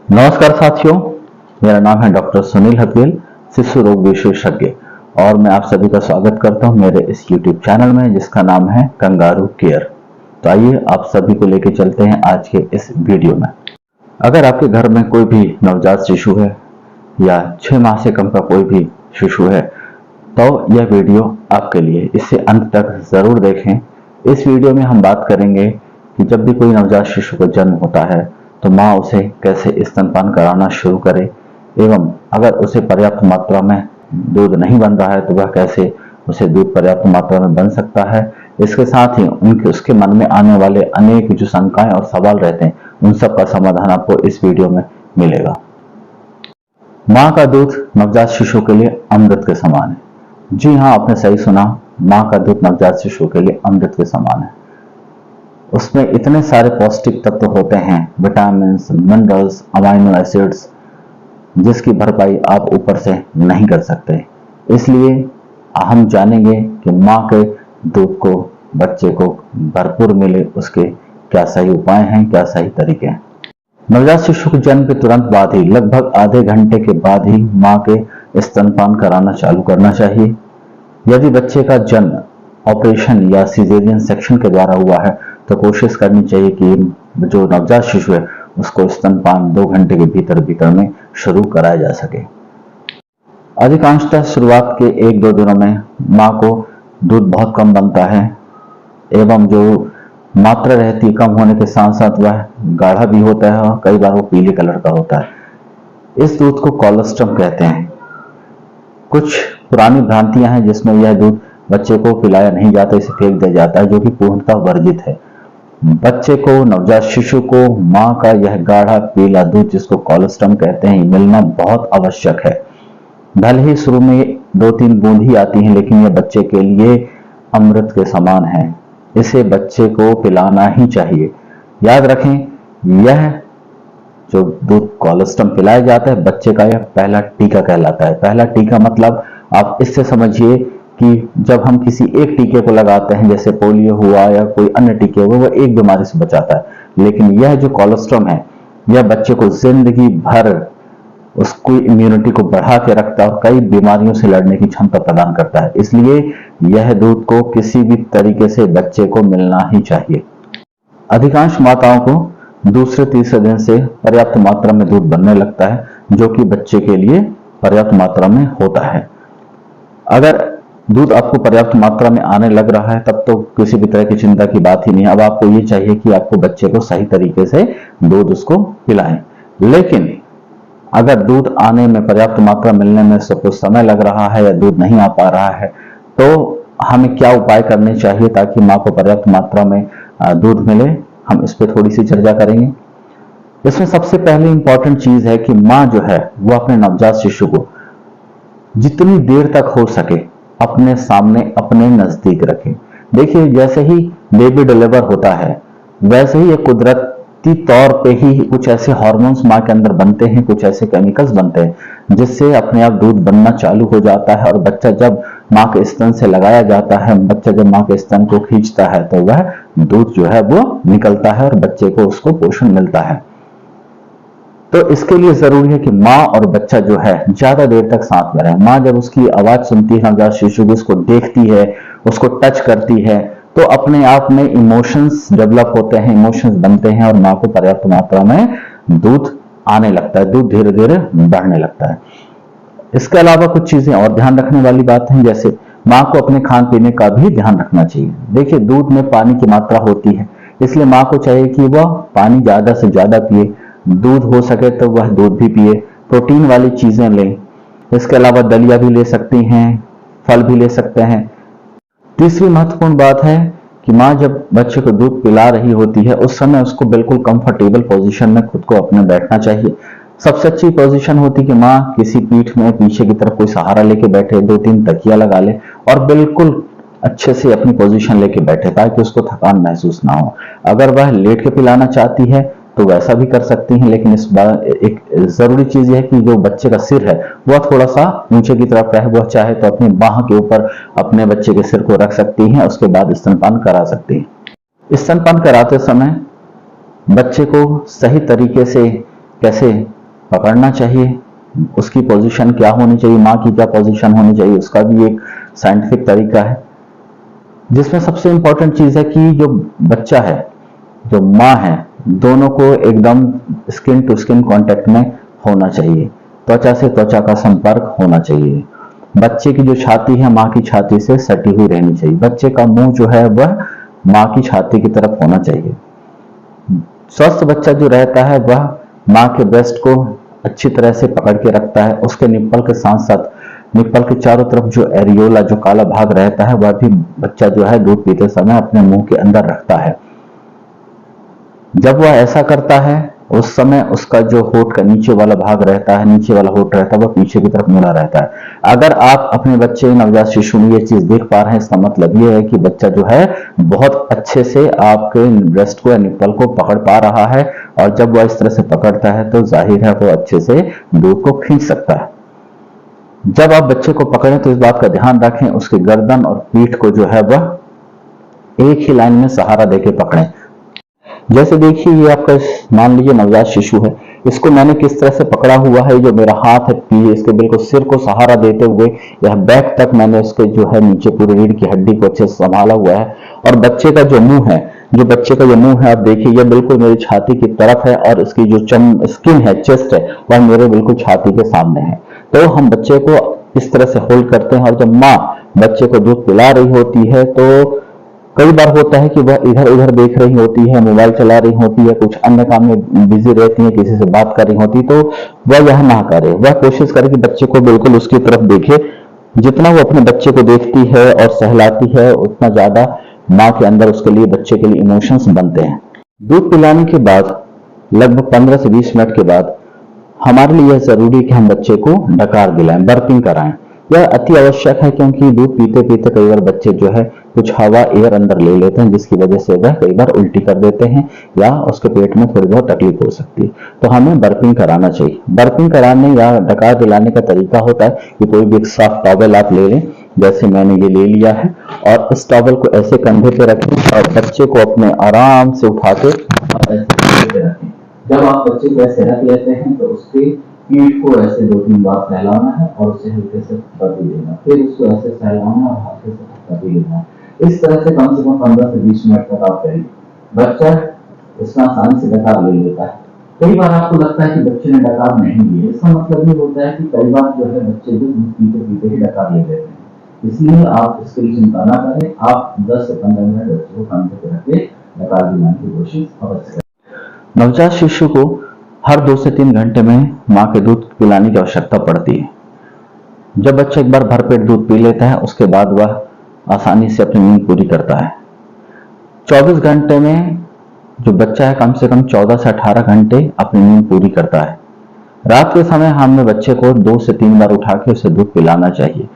नमस्कार साथियों, मेरा नाम है डॉक्टर सुनील हथवेल, शिशु रोग विशेषज्ञ, और मैं आप सभी का स्वागत करता हूं मेरे इस YouTube चैनल में जिसका नाम है कंगारू केयर। तो आइए आप सभी को लेकर चलते हैं आज के इस वीडियो में। अगर आपके घर में कोई भी नवजात शिशु है या 6 माह से कम का कोई भी शिशु है तो यह वीडियो आपके लिए, इसे अंत तक जरूर देखें। इस वीडियो में हम बात करेंगे कि जब भी कोई नवजात शिशु का जन्म होता है तो माँ उसे कैसे स्तनपान कराना शुरू करे, एवं अगर उसे पर्याप्त मात्रा में दूध नहीं बन रहा है तो वह कैसे उसे दूध पर्याप्त मात्रा में बन सकता है। इसके साथ ही उसके मन में आने वाले अनेक जो शंकाएं और सवाल रहते हैं उन सब का समाधान आपको इस वीडियो में मिलेगा। माँ का दूध नवजात शिशु के लिए अमृत के समान है। जी हाँ, आपने सही सुना, माँ का दूध नवजात शिशु के लिए अमृत के समान है। उसमें इतने सारे पौष्टिक तत्व होते हैं, विटामिन्स, मिनरल्स, अमाइनो एसिड्स, जिसकी भरपाई आप ऊपर से नहीं कर सकते। इसलिए हम जानेंगे कि माँ के दूध को बच्चे को भरपूर मिले, उसके क्या सही उपाय हैं, क्या सही तरीके हैं। नवजात शिशु के जन्म के तुरंत बाद ही, लगभग आधे घंटे के बाद ही माँ के स्तनपान कराना चालू करना चाहिए। यदि बच्चे का जन्म ऑपरेशन या सिजेरियन सेक्शन के द्वारा हुआ है तो कोशिश करनी चाहिए कि जो नवजात शिशु है उसको स्तनपान 2 घंटे के भीतर में शुरू कराया जा सके। अधिकांशतः शुरुआत के 1-2 दिनों में माँ को दूध बहुत कम बनता है, एवं जो मात्रा रहती है कम होने के साथ साथ वह गाढ़ा भी होता है और कई बार वो पीले कलर का होता है। इस दूध को कोलोस्ट्रम कहते हैं। कुछ पुरानी भ्रांतियां हैं जिसमें यह दूध बच्चे को पिलाया नहीं जाता, इसे फेंक दिया जाता है, जो कि पूर्णतः वर्जित है। बच्चे को, नवजात शिशु को माँ का यह गाढ़ा पीला दूध, जिसको कोलोस्ट्रम कहते हैं, मिलना बहुत आवश्यक है। भले ही शुरू में 2-3 बूंद ही आती हैं, लेकिन यह बच्चे के लिए अमृत के समान है। इसे बच्चे को पिलाना ही चाहिए। याद रखें, यह जो दूध कोलोस्ट्रम पिलाया जाता है बच्चे का, यह पहला टीका कहलाता है। पहला टीका मतलब आप इससे समझिए कि जब हम किसी एक टीके को लगाते हैं, जैसे पोलियो हुआ या कोई अन्य टीके हुए, वह एक बीमारी से बचाता है, लेकिन यह जो कोलोस्ट्रम है यह बच्चे को जिंदगी भर उसकी इम्यूनिटी को बढ़ा के रखता है और कई बीमारियों से लड़ने की क्षमता प्रदान करता है। इसलिए यह दूध को किसी भी तरीके से बच्चे को मिलना ही चाहिए। अधिकांश माताओं को दूसरे-तीसरे दिन से पर्याप्त मात्रा में दूध बनने लगता है, जो कि बच्चे के लिए पर्याप्त मात्रा में होता है। अगर दूध आपको पर्याप्त मात्रा में आने लग रहा है तब तो किसी भी तरह की चिंता की बात ही नहीं। अब आपको ये चाहिए कि आपको बच्चे को सही तरीके से दूध उसको पिलाएं। लेकिन अगर दूध आने में, पर्याप्त मात्रा मिलने में कुछ समय लग रहा है या दूध नहीं आ पा रहा है तो हमें क्या उपाय करने चाहिए ताकि माँ को पर्याप्त मात्रा में दूध मिले, हम इस पर थोड़ी सी चर्चा करेंगे। इसमें सबसे पहली इंपॉर्टेंट चीज है कि माँ जो है वो अपने नवजात शिशु को जितनी देर तक हो सके अपने सामने, अपने नजदीक रखें। देखिए, जैसे ही बेबी डिलीवर होता है वैसे ही एक कुदरती तौर पे ही कुछ ऐसे हार्मोन्स माँ के अंदर बनते हैं, कुछ ऐसे केमिकल्स बनते हैं जिससे अपने आप दूध बनना चालू हो जाता है। और बच्चा जब माँ के स्तन से लगाया जाता है, बच्चा जब माँ के स्तन को खींचता है तो वह दूध जो है वो निकलता है और बच्चे को उसको पोषण मिलता है। तो इसके लिए जरूरी है कि माँ और बच्चा जो है ज्यादा देर तक साथ में रहे। माँ जब उसकी आवाज सुनती है, नवजात शिशु की, उसको देखती है, उसको टच करती है, तो अपने आप में इमोशंस डेवलप होते हैं, इमोशंस बनते हैं और माँ को पर्याप्त मात्रा में दूध आने लगता है, दूध धीरे धीरे बढ़ने लगता है। इसके अलावा कुछ चीजें और ध्यान रखने वाली बात है, जैसे माँ को अपने खान पीने का भी ध्यान रखना चाहिए। देखिए, दूध में पानी की मात्रा होती है, इसलिए माँ को चाहिए कि वह पानी ज्यादा से ज्यादा पिए। दूध हो सके तो वह दूध भी पिए, प्रोटीन वाली चीजें लें। इसके अलावा दलिया भी ले सकती हैं, फल भी ले सकते हैं। तीसरी महत्वपूर्ण बात है कि माँ जब बच्चे को दूध पिला रही होती है उस समय उसको बिल्कुल कंफर्टेबल पोजीशन में खुद को अपने बैठना चाहिए। सबसे अच्छी पोजीशन होती है कि माँ किसी पीठ में पीछे की तरफ कोई सहारा लेके बैठे, 2-3 तकिया लगा ले और बिल्कुल अच्छे से अपनी पोजीशन लेके बैठे ताकि उसको थकान महसूस ना हो। अगर वह लेट के पिलाना चाहती है तो वैसा भी कर सकती हैं, लेकिन इस बार एक जरूरी चीज है कि जो बच्चे का सिर है वह थोड़ा सा नीचे की तरफ रहे। वह चाहे तो अपनी बाह के ऊपर अपने बच्चे के सिर को रख सकती हैं, उसके बाद स्तनपान करा सकती हैं। स्तनपान कराते समय बच्चे को सही तरीके से कैसे पकड़ना चाहिए। उसकी पोजीशन क्या होनी चाहिए, माँ की क्या पोजीशन होनी चाहिए, उसका भी एक साइंटिफिक तरीका है। जिसमें सबसे इंपॉर्टेंट चीज है कि जो बच्चा है, जो माँ है, दोनों को एकदम स्किन टू स्किन कांटेक्ट में होना चाहिए, त्वचा से त्वचा का संपर्क होना चाहिए। बच्चे की जो छाती है माँ की छाती से सटी हुई रहनी चाहिए। बच्चे का मुंह जो है वह माँ की छाती की तरफ होना चाहिए। स्वस्थ बच्चा जो रहता है वह माँ के ब्रेस्ट को अच्छी तरह से पकड़ के रखता है। उसके निप्पल के साथ साथ निप्पल के चारों तरफ जो एरियोला, जो काला भाग रहता है, वह भी बच्चा जो है दूध पीते समय अपने मुंह के अंदर रखता है। जब वह ऐसा करता है उस समय उसका जो होठ का नीचे वाला भाग रहता है, नीचे वाला होठ रहता है, वह पीछे की तरफ मुड़ा रहता है। अगर आप अपने बच्चे नवजात शिशु में ये चीज देख पा रहे हैं, इसका मतलब ये है कि बच्चा जो है बहुत अच्छे से आपके ब्रेस्ट को या निप्पल को पकड़ पा रहा है, और जब वह इस तरह से पकड़ता है तो जाहिर है वो अच्छे से दूध को खींच सकता है। जब आप बच्चे को पकड़ें तो इस बात का ध्यान रखें उसके गर्दन और पीठ को जो है वह एक ही लाइन में सहारा देके पकड़ें। जैसे देखिए ये आपका मान लीजिए नवजात शिशु है, इसको मैंने किस तरह से पकड़ा हुआ है, जो मेरा हाथ है पीछे इसके बिल्कुल सिर को सहारा देते हुए यह बैक तक मैंने उसके जो है नीचे पूरी रीढ़ की हड्डी को अच्छे से संभाला हुआ है। और बच्चे का जो मुंह है, जो बच्चे का जो मुंह है आप देखिए यह बिल्कुल मेरी छाती की तरफ है, और इसकी जो स्किन है, चेस्ट है, वह मेरे बिल्कुल छाती के सामने है। तो हम बच्चे को इस तरह से होल्ड करते हैं, और जब माँ बच्चे को दूध पिला रही होती है तो कई बार होता है कि वह इधर उधर देख रही होती है, मोबाइल चला रही होती है, कुछ अन्य काम में बिजी रहती है, किसी से बात कर रही होती, तो वह यह ना करे, वह कोशिश करे कि बच्चे को बिल्कुल उसकी तरफ देखे। जितना वो अपने बच्चे को देखती है और सहलाती है उतना ज्यादा माँ के अंदर उसके लिए, बच्चे के लिए इमोशंस बनते हैं। दूध पिलाने के बाद लगभग 15 से 20 मिनट के बाद हमारे लिए यह जरूरी है कि हम बच्चे को डकार दिलाएं, बर्पिंग कराएं। यह अति आवश्यक है क्योंकि दूध पीते पीते कई बार बच्चे जो है कुछ हवा एयर अंदर ले लेते हैं, जिसकी वजह से वह कई बार उल्टी कर देते हैं या उसके पेट में थोड़ी बहुत तकलीफ हो सकती है। तो हमें बर्पिंग कराना चाहिए। बर्पिंग कराने या डकार दिलाने का तरीका होता है कि कोई भी एक साफ टॉवल आप ले लें, जैसे मैंने ये ले लिया है, और इस टॉवल को ऐसे कंधे पे रखें और बच्चे को अपने आराम से उठा के रखें। जब आप बच्चे को ऐसे रख लेते हैं तो उसके पीठ को ऐसे 2-3 बार फैलाना है और उसे हल्के से धक्का भी देना, फिर उसको ऐसे फैलाना और हल्के से धक्का भी देना। इस तरह से कम 15 से 20 मिनट तक आप करिए। बच्चा इसमें आसानी से डकार ले लेता है। कई बार आपको लगता है कि बच्चे ने डकार नहीं लिए, इसका मतलब ये होता है कि कई बार जो है बच्चे दूध पीते पीते ही डकार ले लेते हैं। इसलिए आप इसके लिए चिंता ना करें, आप 10 से 15 मिनट बच्चे को कंधे पे रख के डकार दिलाने की कोशिश अवश्य करें। नवजात शिशु को हर 2 से 3 घंटे में माँ के दूध पिलाने की आवश्यकता पड़ती है। जब बच्चा एक बार भरपेट दूध पी लेता है उसके बाद वह आसानी से अपनी नींद पूरी करता है। 24 घंटे में जो बच्चा है कम से कम 14 से 18 घंटे अपनी नींद पूरी करता है। रात के समय हमें बच्चे को 2 से 3 बार उठा के उसे दूध पिलाना चाहिए।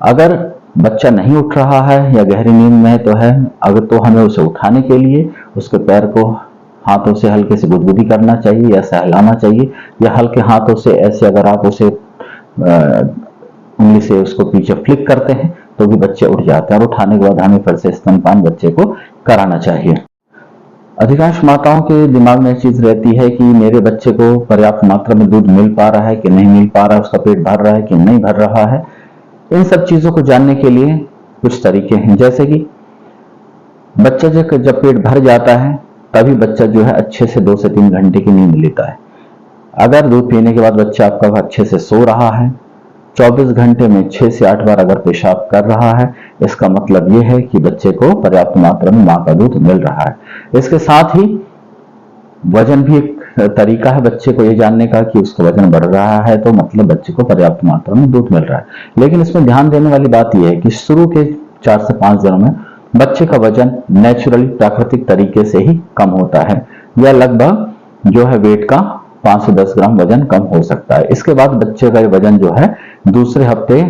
अगर बच्चा नहीं उठ रहा है या गहरी नींद में तो है, अगर तो हमें उसे उठाने के लिए उसके पैर को हाथों से हल्के से गुदगुदी करना चाहिए या सहलाना चाहिए, या हल्के हाथों से ऐसे अगर आप उसे उंगली से उसको पीछे फ्लिक करते हैं तो भी बच्चे उठ जाते हैं। और उठाने के बाद हमें फिर से स्तनपान बच्चे को कराना चाहिए। अधिकांश माताओं के दिमाग में चीज रहती है कि मेरे बच्चे को पर्याप्त मात्रा में दूध मिल पा रहा है कि नहीं मिल पा रहा है, उसका पेट भर रहा है कि नहीं भर रहा है। इन सब चीजों को जानने के लिए कुछ तरीके हैं, जैसे कि बच्चा जब पेट भर जाता है तभी बच्चा जो है अच्छे से 2 से 3 घंटे की नींद लेता है। अगर दूध पीने के बाद बच्चा आपका अच्छे से सो रहा है, 24 घंटे में 6 से 8 बार अगर पेशाब कर रहा है, इसका मतलब यह है कि बच्चे को पर्याप्त मात्रा में मां का दूध मिल रहा है। इसके साथ ही वजन भी एक तरीका है बच्चे को ये जानने का कि उसका वजन बढ़ रहा है, तो मतलब बच्चे को पर्याप्त मात्रा में दूध मिल रहा है। लेकिन इसमें ध्यान देने वाली बात यह है कि शुरू के 4 से 5 दिनों में बच्चे का वजन नेचुरली प्राकृतिक तरीके से ही कम होता है, या लगभग जो है वेट का 5 से 10 ग्राम वजन कम हो सकता है। इसके बाद बच्चे का वजन जो है दूसरे हफ्ते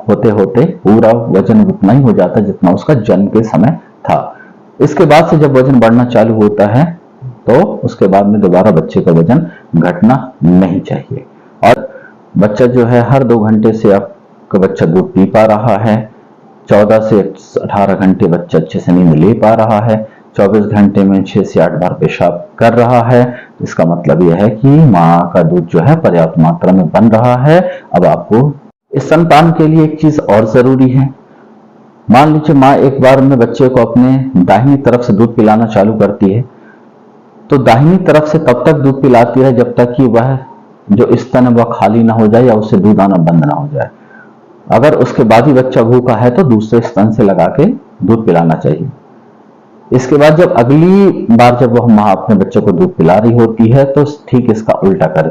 होते होते पूरा वजन उतना ही हो जाता है जितना उसका जन्म के समय था। इसके बाद से जब वजन बढ़ना चालू होता है तो उसके बाद में दोबारा बच्चे का वजन घटना नहीं चाहिए। और बच्चा जो है हर 2 घंटे से आपका बच्चा दूध पी पा रहा है, 14 से 18 घंटे बच्चा अच्छे से नींद ले पा रहा है, 24 घंटे में 6 से 8 बार पेशाब कर रहा है, इसका मतलब यह है कि माँ का दूध जो है पर्याप्त मात्रा में बन रहा है। अब आपको इस स्तनपान के लिए एक चीज और जरूरी है। मान लीजिए माँ एक बार में बच्चे को अपने दाहिनी तरफ से दूध पिलाना चालू करती है, तो दाहिनी तरफ से तब तक दूध पिलाती है जब तक कि वह जो स्तन है वह खाली ना हो जाए या उससे दूध आना बंद ना हो जाए। अगर उसके बाद ही बच्चा भूखा है तो दूसरे स्तन से लगा के दूध पिलाना चाहिए। इसके बाद जब अगली बार जब वह माँ अपने बच्चे को दूध पिला रही होती है तो ठीक इसका उल्टा करे,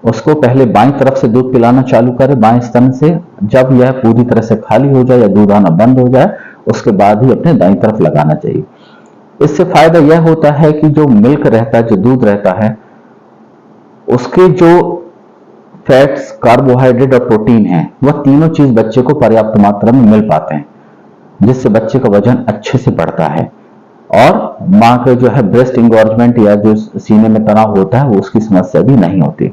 उसको पहले बाईं तरफ से दूध पिलाना चालू करे, बाएं स्तन से। जब यह पूरी तरह से खाली हो जाए या दूध आना बंद हो जाए उसके बाद ही अपने दाईं तरफ लगाना चाहिए। इससे फायदा यह होता है कि जो मिल्क रहता है, जो दूध रहता है, उसके जो फैट्स, कार्बोहाइड्रेट और प्रोटीन है, वह तीनों चीज बच्चे को पर्याप्त मात्रा में मिल पाते हैं, जिससे बच्चे का वजन अच्छे से बढ़ता है और माँ के जो है ब्रेस्ट इंगॉर्जमेंट या जो सीने में तनाव होता है वो उसकी समस्या भी नहीं होती।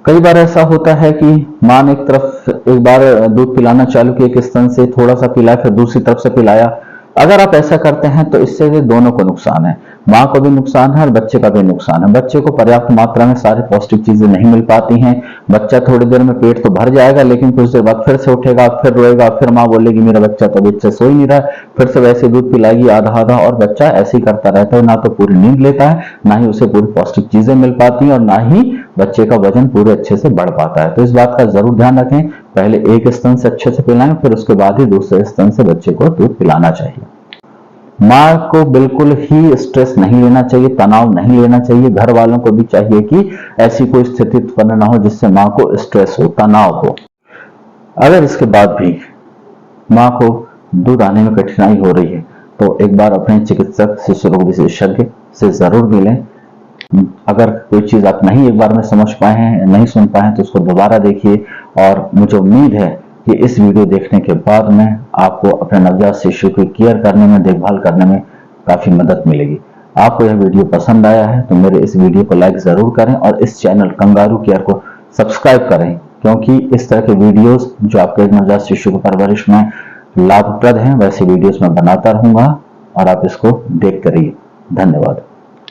कई बार ऐसा होता है कि माँ ने एक तरफ एक बार दूध पिलाना चालू किया, एक स्तन से थोड़ा सा पिलाया, फिर दूसरी तरफ से पिलाया। अगर आप ऐसा करते हैं तो इससे दोनों को नुकसान है, माँ को भी नुकसान है और बच्चे का भी नुकसान है। बच्चे को पर्याप्त मात्रा में सारी पौष्टिक चीजें नहीं मिल पाती हैं। बच्चा थोड़ी देर में पेट तो भर जाएगा, लेकिन कुछ देर बाद फिर से उठेगा, फिर रोएगा, फिर माँ बोलेगी मेरा बच्चा तो अभी से सो ही नहीं रहा, फिर से वैसे दूध पिलाएगी आधा आधा, और बच्चा ऐसे ही करता रहता है। ना तो पूरी नींद लेता है, ना ही उसे पूरी पौष्टिक चीजें मिल पाती हैं और ना ही बच्चे का वजन पूरे अच्छे से बढ़ पाता है। तो इस बात का जरूर ध्यान रखें, पहले एक स्तन से अच्छे से पिलाएं, फिर उसके बाद ही दूसरे स्तन से बच्चे को दूध पिलाना चाहिए। माँ को बिल्कुल ही स्ट्रेस नहीं लेना चाहिए, तनाव नहीं लेना चाहिए। घर वालों को भी चाहिए कि ऐसी कोई स्थिति उत्पन्न ना हो जिससे माँ को स्ट्रेस हो, तनाव हो। अगर इसके बाद भी माँ को दूध आने में कठिनाई हो रही है तो एक बार अपने चिकित्सक, शिशु रोग विशेषज्ञ से जरूर मिलें। अगर कोई चीज आप नहीं एक बार में समझ पाए हैं, नहीं सुन पाए हैं, तो उसको दोबारा देखिए। और मुझे उम्मीद है कि इस वीडियो देखने के बाद में आपको अपने नवजात शिशु की केयर करने में, देखभाल करने में काफी मदद मिलेगी। आपको यह वीडियो पसंद आया है तो मेरे इस वीडियो को लाइक जरूर करें और इस चैनल कंगारू केयर को सब्सक्राइब करें, क्योंकि इस तरह के वीडियोस जो आपके नवजात शिशु की परवरिश में लाभप्रद हैं वैसे वीडियोस मैं बनाता रहूंगा और आप इसको देखते रहिए। धन्यवाद।